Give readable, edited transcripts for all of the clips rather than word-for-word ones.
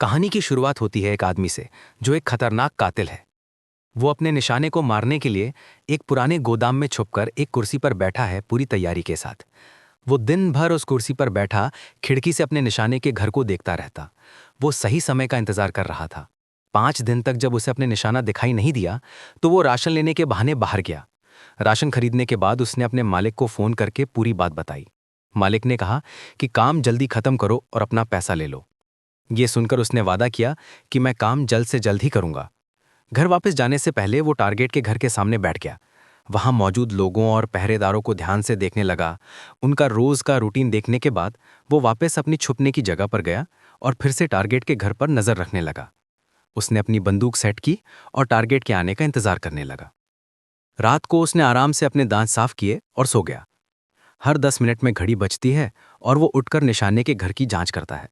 कहानी की शुरुआत होती है एक आदमी से जो एक खतरनाक कातिल है। वो अपने निशाने को मारने के लिए एक पुराने गोदाम में छुपकर एक कुर्सी पर बैठा है पूरी तैयारी के साथ। वो दिन भर उस कुर्सी पर बैठा खिड़की से अपने निशाने के घर को देखता रहता। वो सही समय का इंतजार कर रहा था। 5 दिन तक जब उसे अपने निशाना दिखाई नहीं दिया तो वो राशन लेने के बहाने बाहर गया। राशन खरीदने के बाद उसने अपने मालिक को फोन करके पूरी बात बताई। मालिक ने कहा कि काम जल्दी खत्म करो और अपना पैसा ले लो। ये सुनकर उसने वादा किया कि मैं काम जल्द से जल्द ही करूंगा। घर वापस जाने से पहले वो टारगेट के घर के सामने बैठ गया। वहां मौजूद लोगों और पहरेदारों को ध्यान से देखने लगा। उनका रोज का रूटीन देखने के बाद वो वापस अपनी छुपने की जगह पर गया और फिर से टारगेट के घर पर नजर रखने लगा। उसने अपनी बंदूक सेट की और टारगेट के आने का इंतजार करने लगा। रात को उसने आराम से अपने दांत साफ किए और सो गया। हर 10 मिनट में घड़ी बजती है और वो उठकर निशाने के घर की जांच करता है।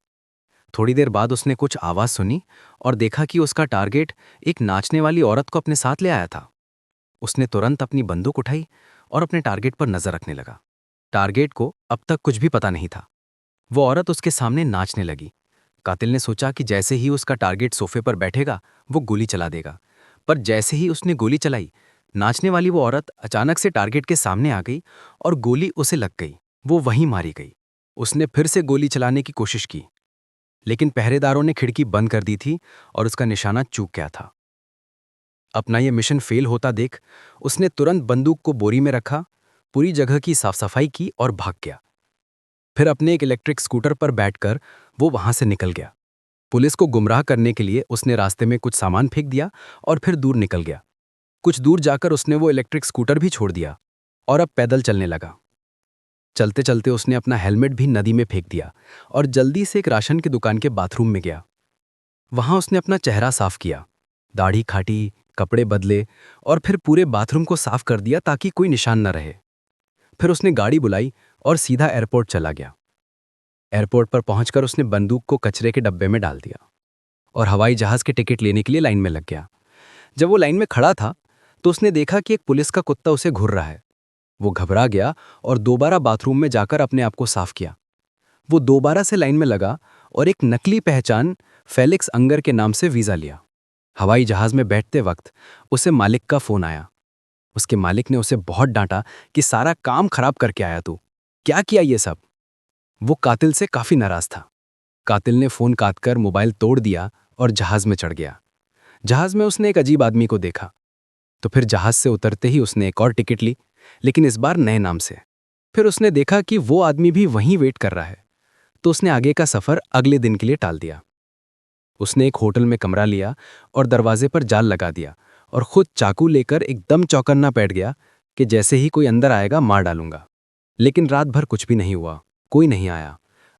थोड़ी देर बाद उसने कुछ आवाज सुनी और देखा कि उसका टारगेट एक नाचने वाली औरत को अपने साथ ले आया था। उसने तुरंत अपनी बंदूक उठाई और अपने टारगेट पर नजर रखने लगा। टारगेट को अब तक कुछ भी पता नहीं था। वो औरत उसके सामने नाचने लगी। कातिल ने सोचा कि जैसे ही उसका टारगेट सोफे पर बैठेगा वो गोली चला देगा। पर जैसे ही उसने गोली चलाई, नाचने वाली वो औरत अचानक से टारगेट के सामने आ गई और गोली उसे लग गई। वो वहीं मारी गई। उसने फिर से गोली चलाने की कोशिश की, लेकिन पहरेदारों ने खिड़की बंद कर दी थी और उसका निशाना चूक गया था। अपना यह मिशन फेल होता देख उसने तुरंत बंदूक को बोरी में रखा, पूरी जगह की साफ सफाई की और भाग गया। फिर अपने एक इलेक्ट्रिक स्कूटर पर बैठकर वो वहां से निकल गया। पुलिस को गुमराह करने के लिए उसने रास्ते में कुछ सामान फेंक दिया और फिर दूर निकल गया। कुछ दूर जाकर उसने वो इलेक्ट्रिक स्कूटर भी छोड़ दिया और अब पैदल चलने लगा। चलते चलते उसने अपना हेलमेट भी नदी में फेंक दिया और जल्दी से एक राशन की दुकान के बाथरूम में गया। वहां उसने अपना चेहरा साफ किया, दाढ़ी खाटी, कपड़े बदले और फिर पूरे बाथरूम को साफ कर दिया ताकि कोई निशान न रहे। फिर उसने गाड़ी बुलाई और सीधा एयरपोर्ट चला गया। एयरपोर्ट पर पहुंचकर उसने बंदूक को कचरे के डब्बे में डाल दिया और हवाई जहाज के टिकट लेने के लिए लाइन में लग गया। जब वो लाइन में खड़ा था तो उसने देखा कि एक पुलिस का कुत्ता उसे घूर रहा है। वो घबरा गया और दोबारा बाथरूम में जाकर अपने आप को साफ किया। वो दोबारा से लाइन में लगा और एक नकली पहचान फेलिक्स अंगर के नाम से वीजा लिया। हवाई जहाज में बैठते वक्त उसे मालिक का फोन आया। उसके मालिक ने उसे बहुत डांटा कि सारा काम खराब करके आया तू, क्या किया ये सब। वो कातिल से काफी नाराज था। कातिल ने फोन काटकर मोबाइल तोड़ दिया और जहाज में चढ़ गया। जहाज में उसने एक अजीब आदमी को देखा, तो फिर जहाज से उतरते ही उसने एक और टिकट ली, लेकिन इस बार नए नाम से। फिर उसने देखा कि वो आदमी भी वहीं वेट कर रहा है, तो उसने आगे का सफर अगले दिन के लिए टाल दिया। उसने एक होटल में कमरा लिया और दरवाजे पर जाल लगा दिया और खुद चाकू लेकर एकदम चौकन्ना बैठ गया कि जैसे ही कोई अंदर आएगा मार डालूंगा। लेकिन रात भर कुछ भी नहीं हुआ, कोई नहीं आया।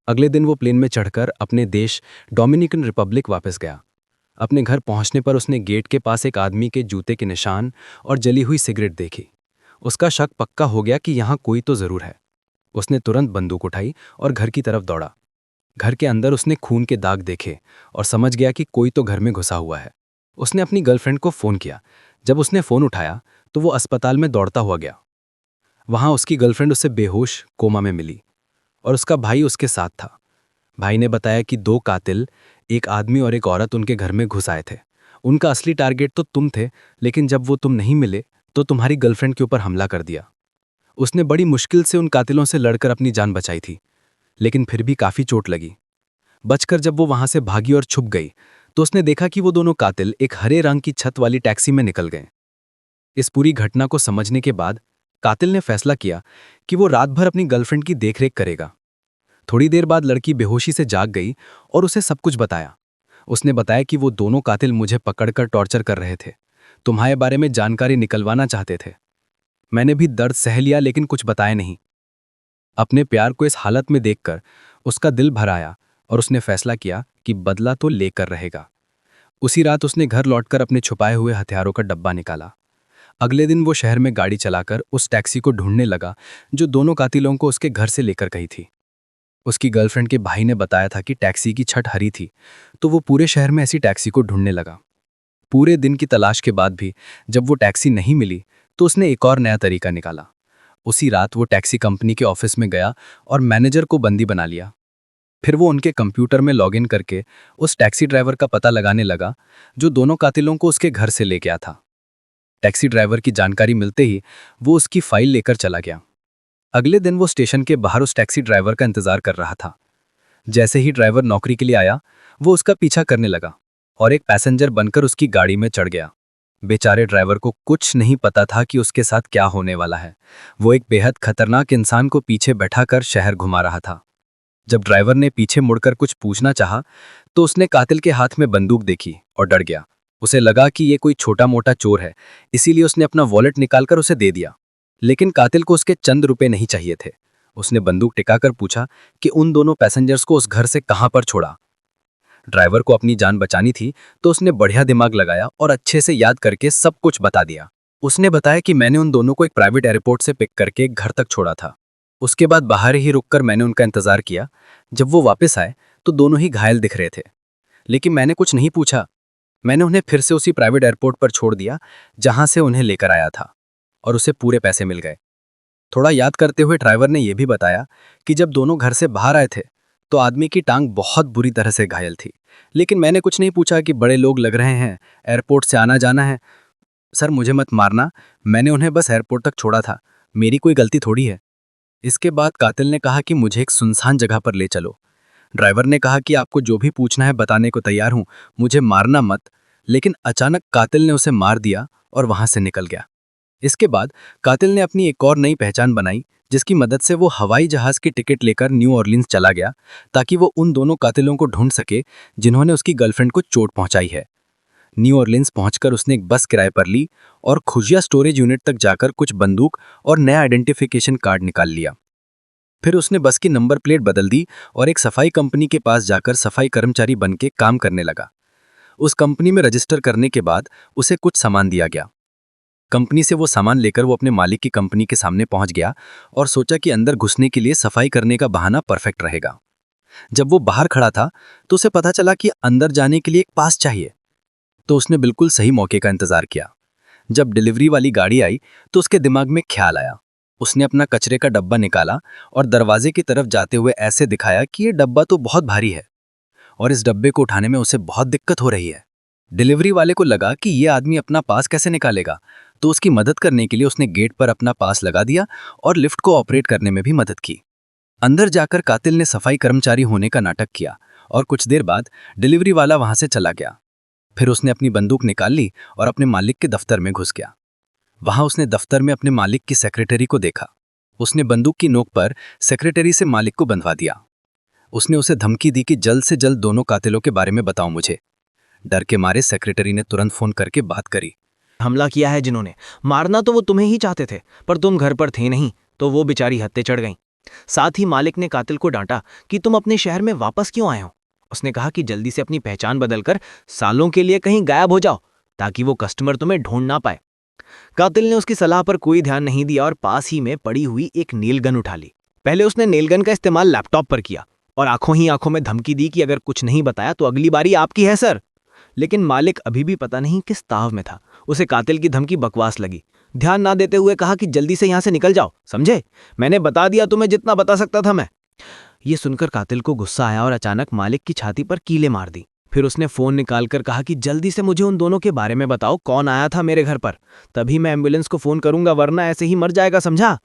अगले दिन वो प्लेन में चढ़कर अपने देश डोमिनिकन रिपब्लिक वापस गया। अपने घर पहुंचने पर उसने गेट के पास एक आदमी के जूते के निशान और जली हुई सिगरेट देखी। उसका शक पक्का हो गया कि यहाँ कोई तो जरूर है। उसने तुरंत बंदूक उठाई और घर की तरफ दौड़ा। घर के अंदर उसने खून के दाग देखे और समझ गया कि कोई तो घर में घुसा हुआ है। उसने अपनी गर्लफ्रेंड को फोन किया। जब उसने फोन उठाया तो वो अस्पताल में दौड़ता हुआ गया। वहां उसकी गर्लफ्रेंड उसे बेहोश कोमा में मिली और उसका भाई उसके साथ था। भाई ने बताया कि 2 कातिल, एक आदमी और एक औरत उनके घर में घुस आए थे। उनका असली टारगेट तो तुम थे, लेकिन जब वो तुम नहीं मिले तो तुम्हारी गर्लफ्रेंड के ऊपर हमला कर दिया। उसने बड़ी मुश्किल से उन कातिलों से लड़कर अपनी जान बचाई थी, लेकिन फिर भी काफी चोट लगी। बचकर जब वो वहां से भागी और छुप गई तो उसने देखा कि वो दोनों कातिल एक हरे रंग की छत वाली टैक्सी में निकल गए। इस पूरी घटना को समझने के बाद कातिल ने फैसला किया कि वो रात भर अपनी गर्लफ्रेंड की देखरेख करेगा। थोड़ी देर बाद लड़की बेहोशी से जाग गई और उसे सब कुछ बताया। उसने बताया कि वो दोनों कातिल मुझे पकड़कर टॉर्चर कर रहे थे, तुम्हारे बारे में जानकारी निकलवाना चाहते थे। मैंने भी दर्द सह लिया लेकिन कुछ बताया नहीं। अपने प्यार को इस हालत में देखकर उसका दिल भर आया और उसने फैसला किया कि बदला तो लेकर रहेगा। उसी रात उसने घर लौटकर अपने छुपाए हुए हथियारों का डब्बा निकाला। अगले दिन वो शहर में गाड़ी चलाकर उस टैक्सी को ढूंढने लगा जो दोनों कातिलों को उसके घर से लेकर गई थी। उसकी गर्लफ्रेंड के भाई ने बताया था कि टैक्सी की छत हरी थी, तो वो पूरे शहर में ऐसी टैक्सी को ढूंढने लगा। पूरे दिन की तलाश के बाद भी जब वो टैक्सी नहीं मिली तो उसने एक और नया तरीका निकाला। उसी रात वो टैक्सी कंपनी के ऑफिस में गया और मैनेजर को बंदी बना लिया। फिर वो उनके कंप्यूटर में लॉगिन करके उस टैक्सी ड्राइवर का पता लगाने लगा जो दोनों कातिलों को उसके घर से ले गया था। टैक्सी ड्राइवर की जानकारी मिलते ही वो उसकी फाइल लेकर चला गया। अगले दिन वो स्टेशन के बाहर उस टैक्सी ड्राइवर का इंतजार कर रहा था। जैसे ही ड्राइवर नौकरी के लिए आया, वो उसका पीछा करने लगा और एक पैसेंजर बनकर उसकी गाड़ी में चढ़ गया। बेचारे ड्राइवर को कुछ नहीं पता था कि उसके साथ क्या होने वाला है। वो एक बेहद खतरनाक इंसान को पीछे बैठाकर शहर घुमा रहा था। जब ड्राइवर ने पीछे मुड़कर कुछ पूछना चाहा, तो उसने कातिल के हाथ में बंदूक देखी और डर गया। उसे लगा कि ये कोई छोटा मोटा चोर है, इसीलिए उसने अपना वॉलेट निकालकर उसे दे दिया। लेकिन कातिल को उसके चंद रुपए नहीं चाहिए थे। उसने बंदूक टिकाकर पूछा कि उन दोनों पैसेंजर्स को उस घर से कहां पर छोड़ा। ड्राइवर को अपनी जान बचानी थी, तो उसने बढ़िया दिमाग लगाया और अच्छे से याद करके सब कुछ बता दिया। उसने बताया कि मैंने उन दोनों को एक प्राइवेट एयरपोर्ट से पिक करके एक घर तक छोड़ा था। उसके बाद बाहर ही रुककर मैंने उनका इंतजार किया। जब वो वापस आए तो दोनों ही घायल दिख रहे थे, लेकिन मैंने कुछ नहीं पूछा। मैंने उन्हें फिर से उसी प्राइवेट एयरपोर्ट पर छोड़ दिया जहां से उन्हें लेकर आया था, और उसे पूरे पैसे मिल गए। थोड़ा याद करते हुए ड्राइवर ने यह भी बताया कि जब दोनों घर से बाहर आए थे तो आदमी की टांग बहुत बुरी तरह से घायल थी, लेकिन मैंने कुछ नहीं पूछा कि बड़े लोग लग रहे हैं, एयरपोर्ट से आना जाना है। सर मुझे मत मारना, मैंने उन्हें बस एयरपोर्ट तक छोड़ा था, मेरी कोई गलती थोड़ी है। इसके बाद कातिल ने कहा कि मुझे एक सुनसान जगह पर ले चलो। ड्राइवर ने कहा कि आपको जो भी पूछना है बताने को तैयार हूं, मुझे मारना मत। लेकिन अचानक कातिल ने उसे मार दिया और वहां से निकल गया। इसके बाद कातिल ने अपनी एक और नई पहचान बनाई, जिसकी मदद से वो हवाई जहाज की टिकट लेकर न्यू ऑर्लिन्स चला गया, ताकि वो उन दोनों कातिलों को ढूंढ सके जिन्होंने उसकी गर्लफ्रेंड को चोट पहुंचाई है। न्यू ऑर्लिन्स पहुंचकर उसने एक बस किराए पर ली और खुजिया स्टोरेज यूनिट तक जाकर कुछ बंदूक और नया आइडेंटिफिकेशन कार्ड निकाल लिया। फिर उसने बस की नंबर प्लेट बदल दी और एक सफाई कंपनी के पास जाकर सफाई कर्मचारी बनके काम करने लगा। उस कंपनी में रजिस्टर करने के बाद उसे कुछ सामान दिया गया। कंपनी से वो सामान लेकर वो अपने मालिक की कंपनी के सामने पहुंच गया और सोचा कि अंदर घुसने के लिए सफाई करने का बहाना परफेक्ट रहेगा। जब वो बाहर खड़ा था तो उसे पता चला कि अंदर जाने के लिए एक पास चाहिए, तो उसने बिल्कुल सही मौके का इंतजार किया। जब डिलीवरी वाली गाड़ी आई तो उसके दिमाग में ख्याल आया। उसने अपना कचरे का डब्बा निकाला और दरवाजे की तरफ जाते हुए ऐसे दिखाया कि ये डब्बा तो बहुत भारी है और इस डब्बे को उठाने में उसे बहुत दिक्कत हो रही है। डिलीवरी वाले को लगा कि ये आदमी अपना पास कैसे निकालेगा, तो उसकी मदद करने के लिए उसने गेट पर अपना पास लगा दिया और लिफ्ट को ऑपरेट करने में भी मदद की। अंदर जाकर कातिल ने सफाई कर्मचारी होने का नाटक किया और कुछ देर बाद डिलीवरी वाला वहां से चला गया। फिर उसने अपनी बंदूक निकाल ली और अपने मालिक के दफ्तर में घुस गया। वहां उसने दफ्तर में अपने मालिक की सेक्रेटरी को देखा। उसने बंदूक की नोक पर सेक्रेटरी से मालिक को बंधवा दिया। उसने उसे धमकी दी कि जल्द से जल्द दोनों कातिलों के बारे में बताओ मुझे। डर के मारे सेक्रेटरी ने तुरंत फोन करके बात करी। हमला किया है जिन्होंने, मारना तो वो तुम्हें ही चाहते थे, पर तुम घर पर थे नहीं, तो वो बेचारी हत्ते चढ़ गईं। साथ ही मालिक ने कातिल को डांटा कि तुम अपने शहर में वापस क्यों आए हो। उसने कहा कि जल्दी से अपनी पहचान बदलकर सालों के लिए कहीं गायब हो जाओ, ताकि वो कस्टमर तुम्हें ढूंढ ना पाए। कातिल ने उसकी सलाह पर कोई ध्यान नहीं दिया और पास ही में पड़ी हुई एक नेल गन उठा ली। पहले उसने नेल गन का इस्तेमाल लैपटॉप पर किया और आंखों ही आंखों में धमकी दी कि अगर कुछ नहीं बताया तो अगली बारी आपकी है सर। लेकिन मालिक अभी भी पता नहीं किस ताव में था। उसे कातिल की धमकी बकवास लगी। ध्यान ना देते हुए कहा कि जल्दी से यहां से निकल जाओ, समझे? मैंने बता दिया तुम्हें जितना बता सकता था मैं। ये सुनकर कातिल को गुस्सा आया और अचानक मालिक की छाती पर कीले मार दी। फिर उसने फोन निकालकर कहा कि जल्दी से मुझे उन दोनों के बारे में बताओ, कौन आया था मेरे घर पर, तभी मैं एम्बुलेंस को फोन करूंगा, वरना ऐसे ही मर जाएगा, समझा?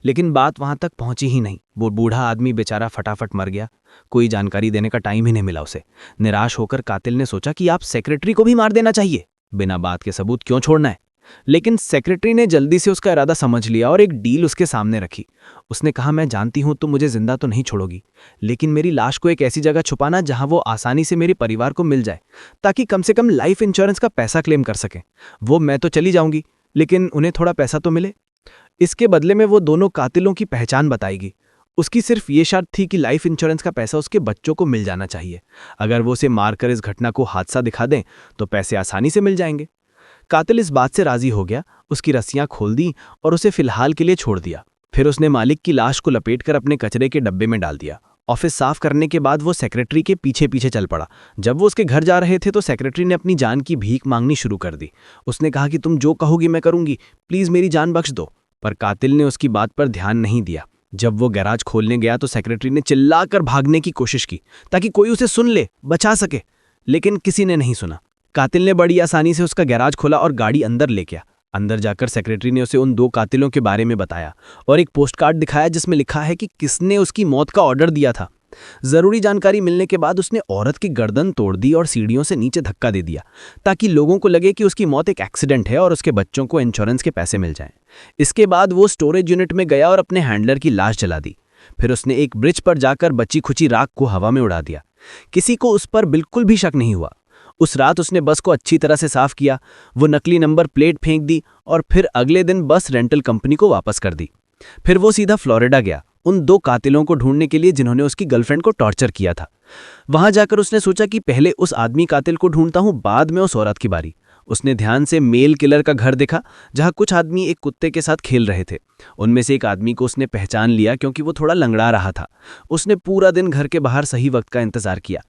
लेकिन बात वहां तक पहुंची ही नहीं। वो बूढ़ा आदमी बेचारा फटाफट मर गया। कोई जानकारी देने का टाइम ही नहीं मिला उसे। निराश होकर कातिल ने सोचा कि आप सेक्रेटरी को भी मार देना चाहिए, बिना बात के सबूत क्यों छोड़ना है। लेकिन सेक्रेटरी ने जल्दी से उसका इरादा समझ लिया और एक डील उसके सामने रखी। उसने कहा, मैं जानती हूं तुम मुझे जिंदा तो नहीं छोड़ोगी, लेकिन मेरी लाश को एक ऐसी जगह छुपाना जहां वो आसानी से मेरे परिवार को मिल जाए, ताकि कम से कम लाइफ इंश्योरेंस का पैसा क्लेम कर सकें। वो मैं तो चली जाऊंगी, लेकिन उन्हें थोड़ा पैसा तो मिले। इसके बदले में वो दोनों कातिलों की पहचान बताएगी। उसकी सिर्फ ये शर्त थी कि लाइफ इंश्योरेंस का पैसा उसके बच्चों को मिल जाना चाहिए। अगर वो उसे मारकर इस घटना को हादसा दिखा दें तो पैसे आसानी से मिल जाएंगे। कातिल इस बात से राजी हो गया, उसकी रस्सियां खोल दी और उसे फिलहाल के लिए छोड़ दिया। फिर उसने मालिक की लाश को लपेटकर अपने कचरे के डब्बे में डाल दिया। ऑफिस साफ करने के बाद वो सेक्रेटरी के पीछे पीछे चल पड़ा। जब वो उसके घर जा रहे थे तो सेक्रेटरी ने अपनी जान की भीख मांगनी शुरू कर दी। उसने कहा कि तुम जो कहोगी मैं करूंगी, प्लीज मेरी जान बख्श दो। पर कातिल ने उसकी बात पर ध्यान नहीं दिया। जब वो गैराज खोलने गया तो सेक्रेटरी ने चिल्लाकर भागने की कोशिश की ताकि कोई उसे सुन ले, बचा सके, लेकिन किसी ने नहीं सुना। कातिल ने बड़ी आसानी से उसका गैराज खोला और गाड़ी अंदर ले गया। अंदर जाकर सेक्रेटरी ने उसे उन 2 कातिलों के बारे में बताया और एक पोस्टकार्ड दिखाया जिसमें लिखा है कि किसने उसकी मौत का ऑर्डर दिया था। जरूरी जानकारी मिलने के बाद उसने औरत की गर्दन तोड़ दी और सीढ़ियों से नीचे धक्का दे दिया ताकि लोगों को लगे कि उसकी मौत एक एक्सीडेंट है और उसके बच्चों को इंश्योरेंस के पैसे मिल जाएं। इसके बाद वो स्टोरेज यूनिट में गया और अपने हैंडलर की लाश जला दी। फिर उसने एक ब्रिज पर जाकर बची खुची राख को हवा में उड़ा दिया। किसी को उस पर बिल्कुल भी शक नहीं हुआ। उस रात उसने बस को अच्छी तरह से साफ किया, वो नकली नंबर प्लेट फेंक दी और फिर अगले दिन बस रेंटल कंपनी को वापस कर दी। फिर वो सीधा फ्लोरिडा गया उन 2 कातिलों को ढूंढने के लिए जिन्होंने उसकी गर्लफ्रेंड को टॉर्चर किया था। वहां जाकर उसने सोचा कि पहले उस आदमी कातिल को ढूंढता हूं, बाद में उस औरत की बारी। उसने ध्यान से मेल किलर का घर देखा जहां कुछ आदमी एक कुत्ते के साथ खेल रहे थे। उनमें से एक आदमी को उसने पहचान लिया क्योंकि वो थोड़ा लंगड़ा रहा था। उसने पूरा दिन घर के बाहर सही वक्त का इंतजार किया।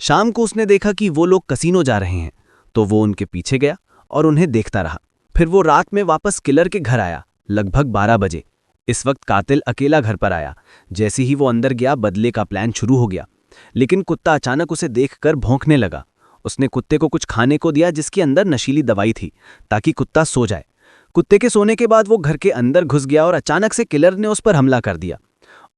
शाम को उसने देखा कि वो लोग कसीनो जा रहे हैं, तो वो उनके पीछे गया और उन्हें देखता रहा। फिर वो रात में वापस किलर के घर आया, लगभग 12 बजे। इस वक्त कातिल अकेला घर पर आया। जैसे ही वो अंदर गया, बदले का प्लान शुरू हो गया, लेकिन कुत्ता अचानक उसे देखकर भौंकने लगा। उसने कुत्ते को कुछ खाने को दिया जिसके अंदर नशीली दवाई थी ताकि कुत्ता सो जाए। कुत्ते के सोने के बाद वो घर के अंदर घुस गया और अचानक से किलर ने उस पर हमला कर दिया।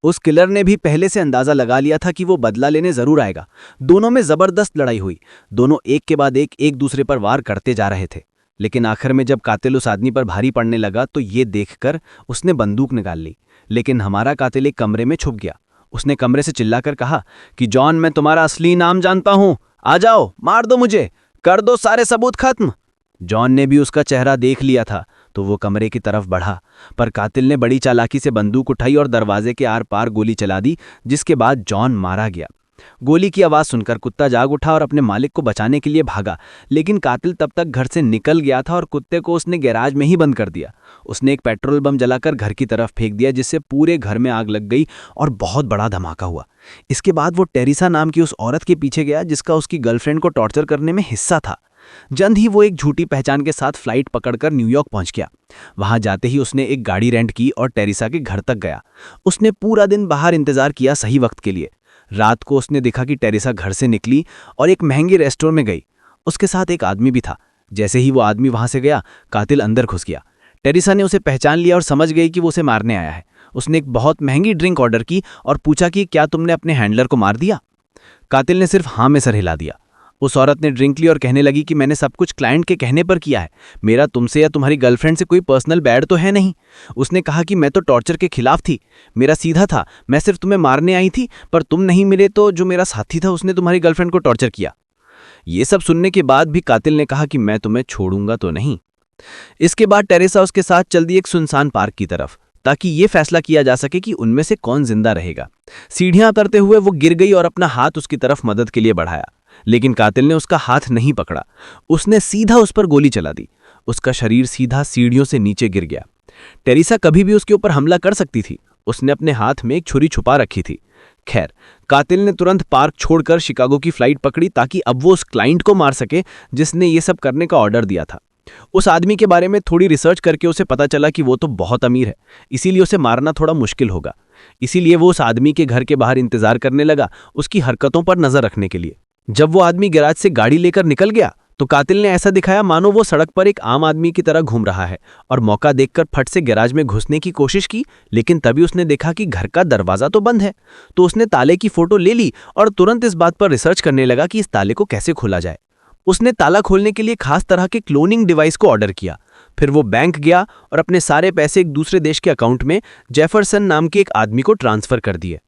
उस किलर ने भी पहले से अंदाजा लगा लिया था कि वो बदला लेने जरूर आएगा। दोनों में जबरदस्त लड़ाई हुई। दोनों एक के बाद एक दूसरे पर वार करते जा रहे थे, लेकिन आखिर में जब कातिल उस आदमी पर भारी पड़ने लगा तो ये देखकर उसने बंदूक निकाल ली। लेकिन हमारा कातिल एक कमरे में छुप गया। उसने कमरे से चिल्लाकर कहा कि जॉन, मैं तुम्हारा असली नाम जानता हूं, आ जाओ, मार दो मुझे, कर दो सारे सबूत खत्म। जॉन ने भी उसका चेहरा देख लिया था तो वो कमरे की तरफ बढ़ा, पर कातिल ने बड़ी चालाकी से बंदूक उठाई और दरवाजे के आर पार गोली चला दी, जिसके बाद जॉन मारा गया। गोली की आवाज सुनकर कुत्ता जाग उठा और अपने मालिक को बचाने के लिए भागा, लेकिन कातिल तब तक घर से निकल गया था और कुत्ते को उसने गैराज में ही बंद कर दिया। उसने एक पेट्रोल बम जलाकर घर की तरफ फेंक दिया, जिससे पूरे घर में आग लग गई और बहुत बड़ा धमाका हुआ। इसके बाद वो टेरिसा नाम की उस औरत के पीछे गया जिसका उसकी गर्लफ्रेंड को टॉर्चर करने में हिस्सा था। जल्द ही वो एक झूठी पहचान के साथ फ्लाइट पकड़कर न्यूयॉर्क पहुंच गया। वहां जाते ही उसने एक गाड़ी रेंट की और टेरिसा के घर तक गया। उसने पूरा दिन बाहर इंतजार किया सही वक्त के लिए। रात को उसने देखा कि टेरिसा घर से निकली और एक महंगे रेस्टोरेंट में गई। उसके साथ एक आदमी भी था। जैसे ही वो आदमी वहां से गया, कातिल अंदर घुस गया। टेरिसा ने उसे पहचान लिया और समझ गई कि वो उसे मारने आया है। उसने एक बहुत महंगी ड्रिंक ऑर्डर की और पूछा कि क्या तुमने अपने हैंडलर को मार दिया? कातिल ने सिर्फ हाँ में सर हिला दिया। उस औरत ने ड्रिंक ली और कहने लगी कि मैंने सब कुछ क्लाइंट के कहने पर किया है, मेरा तुमसे या तुम्हारी गर्लफ्रेंड से कोई पर्सनल बैड तो है नहीं। उसने कहा कि मैं तो टॉर्चर के खिलाफ थी, मेरा सीधा था, मैं सिर्फ तुम्हें मारने आई थी, पर तुम नहीं मिले तो जो मेरा साथी था उसने तुम्हारी गर्लफ्रेंड को टॉर्चर किया। ये सब सुनने के बाद भी कातिल ने कहा कि मैं तुम्हें छोड़ूंगा तो नहीं। इसके बाद टेरेसा उसके साथ चल दी एक सुनसान पार्क की तरफ, ताकि ये फैसला किया जा सके कि उनमें से कौन जिंदा रहेगा। सीढ़ियां उतरते हुए वो गिर गई और अपना हाथ उसकी तरफ मदद के लिए बढ़ाया, लेकिन कातिल ने उसका हाथ नहीं पकड़ा। उसने सीधा उस पर गोली चला दी। उसका शरीर सीधा सीढ़ियों से नीचे गिर गया। टेरिसा कभी भी उसके ऊपर हमला कर सकती थी। उसने अपने हाथ में एक छुरी छुपा रखी थी। खैर, कातिल ने तुरंत पार्क छोड़कर शिकागो की फ्लाइट पकड़ी ताकि अब वो उस क्लाइंट को मार सके जिसने ये सब करने का ऑर्डर दिया था। उस आदमी के बारे में थोड़ी रिसर्च करके उसे पता चला कि वो तो बहुत अमीर है, इसीलिए उसे मारना थोड़ा मुश्किल होगा। इसीलिए वो उस आदमी के घर के बाहर इंतजार करने लगा, उसकी हरकतों पर नजर रखने के लिए। जब वो आदमी गैराज से गाड़ी लेकर निकल गया तो कातिल ने ऐसा दिखाया मानो वो सड़क पर एक आम आदमी की तरह घूम रहा है और मौका देखकर फट से गैराज में घुसने की कोशिश की, लेकिन तभी उसने देखा कि घर का दरवाजा तो बंद है। तो उसने ताले की फोटो ले ली और तुरंत इस बात पर रिसर्च करने लगा कि इस ताले को कैसे खोला जाए। उसने ताला खोलने के लिए खास तरह के क्लोनिंग डिवाइस को ऑर्डर किया। फिर वो बैंक गया और अपने सारे पैसे एक दूसरे देश के अकाउंट में जेफरसन नाम के एक आदमी को ट्रांसफर कर दिए।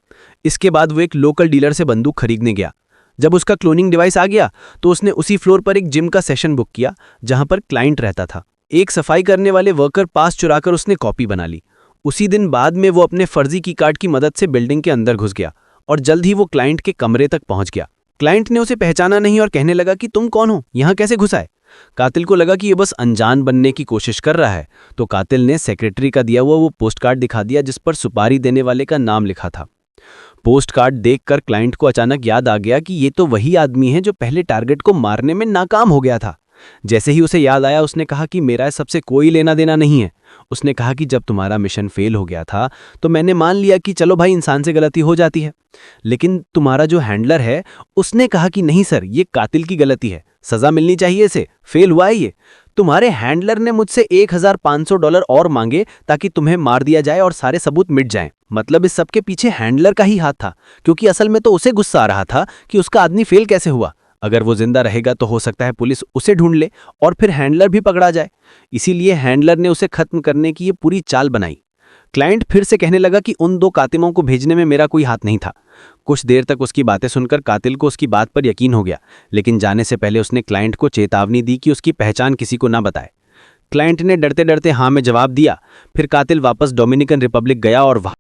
इसके बाद वो एक लोकल डीलर से बंदूक खरीदने गया। जब उसका क्लोनिंग डिवाइस आ गया तो उसने उसी फ्लोर पर एक जिम का सेशन बुक किया जहां पर क्लाइंट रहता था। एक सफाई करने वाले वर्कर पास चुराकर उसने कॉपी बना ली। उसी दिन बाद में वो अपने फर्जी की कार्ड की मदद से बिल्डिंग के अंदर घुस गया और जल्द ही वो क्लाइंट के कमरे तक पहुंच गया। क्लाइंट ने उसे पहचाना नहीं और कहने लगा कि तुम कौन हो, यहां कैसे घुसा है? कातिल को लगा कि ये बस अनजान बनने की कोशिश कर रहा है, तो कातिल ने सेक्रेटरी का दिया हुआ वो पोस्ट कार्ड दिखा दिया जिस पर सुपारी देने वाले का नाम लिखा था। पोस्ट कार्ड देखकर क्लाइंट को अचानक याद आ गया कि ये तो वही आदमी है जो पहले टारगेट को मारने में नाकाम हो गया था। जैसे ही उसे याद आया उसने कहा कि मेरा सबसे कोई लेना देना नहीं है। उसने कहा कि जब तुम्हारा मिशन फेल हो गया था तो मैंने मान लिया कि चलो भाई इंसान से गलती हो जाती है, लेकिन तुम्हारा जो हैंडलर है उसने कहा कि नहीं सर, ये कातिल की गलती है, सजा मिलनी चाहिए इसे, फेल हुआ है ये। तुम्हारे हैंडलर ने मुझसे $1500 और मांगे ताकि तुम्हें मार दिया जाए और सारे सबूत मिट जाएं। मतलब इस सब के पीछे हैंडलर का ही हाथ था, क्योंकि असल में तो उसे गुस्सा आ रहा था कि उसका आदमी फेल कैसे हुआ। अगर वो जिंदा रहेगा तो हो सकता है पुलिस उसे ढूंढ ले और फिर हैंडलर भी पकड़ा जाए। इसीलिए हैंडलर ने उसे खत्म करने की ये पूरी चाल बनाई। क्लाइंट फिर से कहने लगा कि उन 2 कातिलों को भेजने में मेरा कोई हाथ नहीं था। कुछ देर तक उसकी बातें सुनकर कातिल को उसकी बात पर यकीन हो गया, लेकिन जाने से पहले उसने क्लाइंट को चेतावनी दी कि उसकी पहचान किसी को ना बताए। क्लाइंट ने डरते डरते हाँ में जवाब दिया। फिर कातिल वापस डोमिनिकन रिपब्लिक गया और वहां